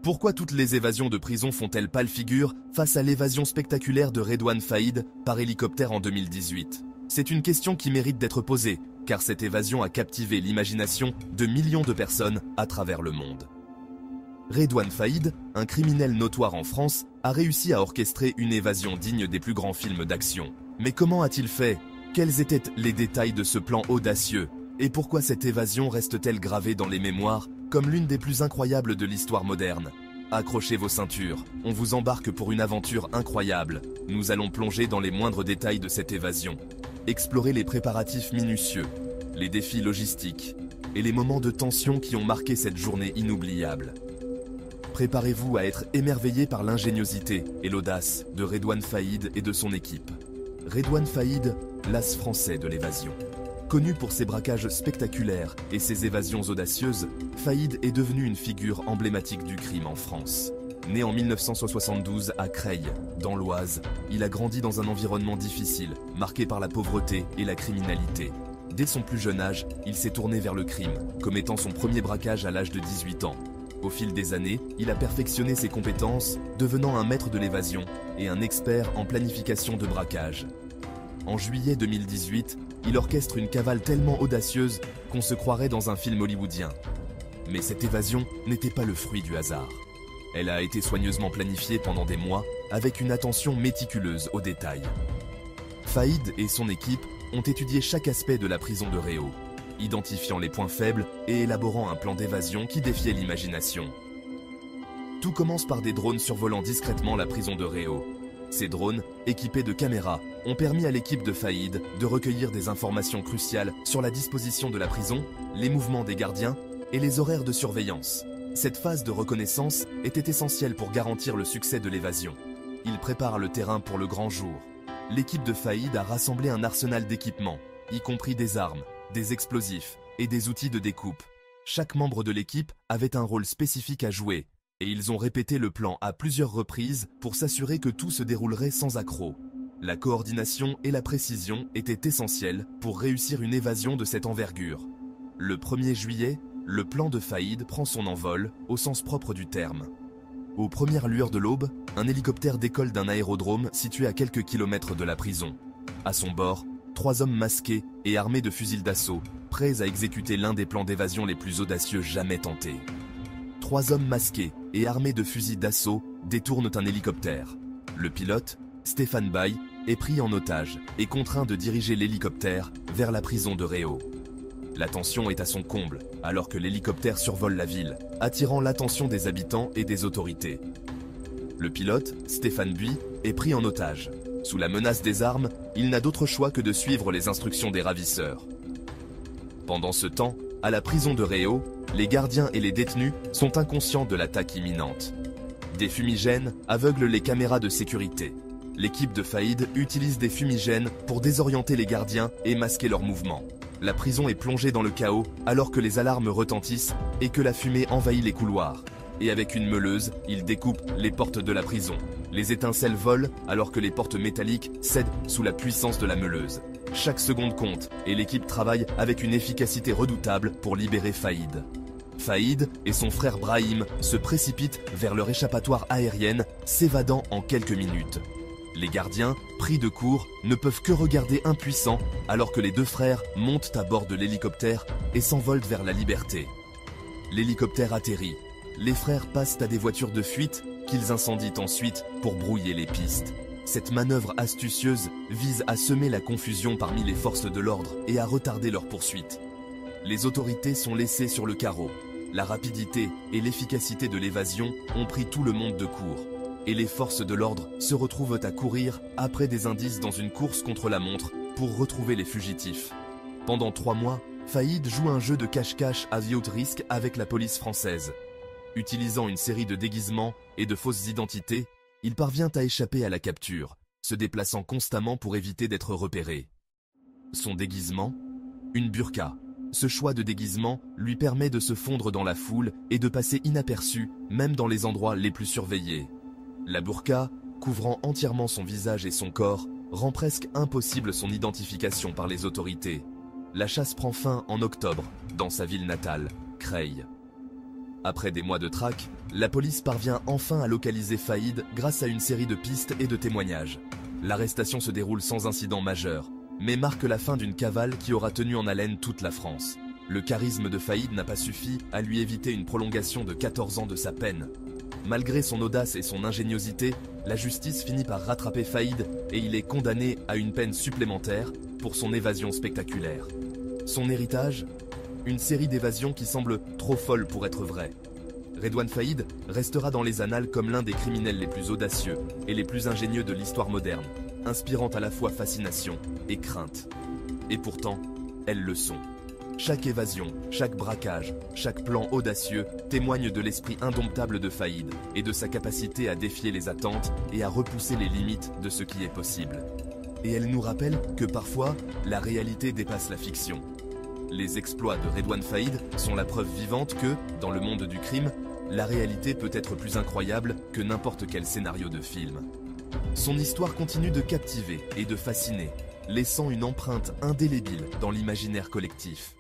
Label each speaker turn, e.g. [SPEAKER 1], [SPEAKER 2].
[SPEAKER 1] Pourquoi toutes les évasions de prison font-elles pâle figure face à l'évasion spectaculaire de Redouane Faïd par hélicoptère en 2018? C'est une question qui mérite d'être posée, car cette évasion a captivé l'imagination de millions de personnes à travers le monde. Redouane Faïd, un criminel notoire en France, a réussi à orchestrer une évasion digne des plus grands films d'action. Mais comment a-t-il fait? Quels étaient les détails de ce plan audacieux? Et pourquoi cette évasion reste-t-elle gravée dans les mémoires comme l'une des plus incroyables de l'histoire moderne? Accrochez vos ceintures, on vous embarque pour une aventure incroyable. Nous allons plonger dans les moindres détails de cette évasion. Explorer les préparatifs minutieux, les défis logistiques et les moments de tension qui ont marqué cette journée inoubliable. Préparez-vous à être émerveillé par l'ingéniosité et l'audace de Redouane Faïd et de son équipe. Redouane Faïd, l'as français de l'évasion. Connu pour ses braquages spectaculaires et ses évasions audacieuses, Faïd est devenu une figure emblématique du crime en France. Né en 1972 à Creil, dans l'Oise, il a grandi dans un environnement difficile, marqué par la pauvreté et la criminalité. Dès son plus jeune âge, il s'est tourné vers le crime, commettant son premier braquage à l'âge de 18 ans. Au fil des années, il a perfectionné ses compétences, devenant un maître de l'évasion et un expert en planification de braquage. En juillet 2018, il orchestre une cavale tellement audacieuse qu'on se croirait dans un film hollywoodien. Mais cette évasion n'était pas le fruit du hasard. Elle a été soigneusement planifiée pendant des mois, avec une attention méticuleuse aux détails. Faïd et son équipe ont étudié chaque aspect de la prison de Réau, identifiant les points faibles et élaborant un plan d'évasion qui défiait l'imagination. Tout commence par des drones survolant discrètement la prison de Réau. Ces drones, équipés de caméras, ont permis à l'équipe de Faïd de recueillir des informations cruciales sur la disposition de la prison, les mouvements des gardiens et les horaires de surveillance. Cette phase de reconnaissance était essentielle pour garantir le succès de l'évasion. Il prépare le terrain pour le grand jour. L'équipe de Faïd a rassemblé un arsenal d'équipements, y compris des armes, des explosifs et des outils de découpe. Chaque membre de l'équipe avait un rôle spécifique à jouer, et ils ont répété le plan à plusieurs reprises pour s'assurer que tout se déroulerait sans accroc. La coordination et la précision étaient essentielles pour réussir une évasion de cette envergure. Le 1er juillet, le plan de Faïd prend son envol, au sens propre du terme. Aux premières lueurs de l'aube, un hélicoptère décolle d'un aérodrome situé à quelques kilomètres de la prison. À son bord, 3 hommes masqués et armés de fusils d'assaut, prêts à exécuter l'un des plans d'évasion les plus audacieux jamais tentés. 3 hommes masqués et armés de fusils d'assaut détournent un hélicoptère. Le pilote, Stéphane Baye, est pris en otage et contraint de diriger l'hélicoptère vers la prison de Réau. La tension est à son comble, alors que l'hélicoptère survole la ville, attirant l'attention des habitants et des autorités. Le pilote, Stéphane Buis, est pris en otage. Sous la menace des armes, il n'a d'autre choix que de suivre les instructions des ravisseurs. Pendant ce temps, à la prison de Réau, les gardiens et les détenus sont inconscients de l'attaque imminente. Des fumigènes aveuglent les caméras de sécurité. L'équipe de Faïd utilise des fumigènes pour désorienter les gardiens et masquer leurs mouvements. La prison est plongée dans le chaos alors que les alarmes retentissent et que la fumée envahit les couloirs. Et avec une meuleuse, ils découpent les portes de la prison. Les étincelles volent alors que les portes métalliques cèdent sous la puissance de la meuleuse. Chaque seconde compte et l'équipe travaille avec une efficacité redoutable pour libérer Faïd. Faïd et son frère Brahim se précipitent vers leur échappatoire aérienne, s'évadant en quelques minutes. Les gardiens, pris de court, ne peuvent que regarder impuissants alors que les 2 frères montent à bord de l'hélicoptère et s'envolent vers la liberté. L'hélicoptère atterrit. Les frères passent à des voitures de fuite qu'ils incendient ensuite pour brouiller les pistes. Cette manœuvre astucieuse vise à semer la confusion parmi les forces de l'ordre et à retarder leur poursuite. Les autorités sont laissées sur le carreau. La rapidité et l'efficacité de l'évasion ont pris tout le monde de court. Et les forces de l'ordre se retrouvent à courir après des indices dans une course contre la montre pour retrouver les fugitifs. Pendant 3 mois, Faïd joue un jeu de cache-cache à haut risque avec la police française. Utilisant une série de déguisements et de fausses identités, il parvient à échapper à la capture, se déplaçant constamment pour éviter d'être repéré. Son déguisement ? Une burqa. Ce choix de déguisement lui permet de se fondre dans la foule et de passer inaperçu, même dans les endroits les plus surveillés. La burqa, couvrant entièrement son visage et son corps, rend presque impossible son identification par les autorités. La chasse prend fin en octobre, dans sa ville natale, Creil. Après des mois de traque, la police parvient enfin à localiser Faïd grâce à une série de pistes et de témoignages. L'arrestation se déroule sans incident majeur, mais marque la fin d'une cavale qui aura tenu en haleine toute la France. Le charisme de Faïd n'a pas suffi à lui éviter une prolongation de 14 ans de sa peine. Malgré son audace et son ingéniosité, la justice finit par rattraper Faïd et il est condamné à une peine supplémentaire pour son évasion spectaculaire. Son héritage ? Une série d'évasions qui semble trop folle pour être vraie. Redouane Faïd restera dans les annales comme l'un des criminels les plus audacieux et les plus ingénieux de l'histoire moderne, inspirant à la fois fascination et crainte. Et pourtant, elles le sont. Chaque évasion, chaque braquage, chaque plan audacieux témoigne de l'esprit indomptable de Faïd et de sa capacité à défier les attentes et à repousser les limites de ce qui est possible. Et elle nous rappelle que parfois, la réalité dépasse la fiction. Les exploits de Redouane Faïd sont la preuve vivante que, dans le monde du crime, la réalité peut être plus incroyable que n'importe quel scénario de film. Son histoire continue de captiver et de fasciner, laissant une empreinte indélébile dans l'imaginaire collectif.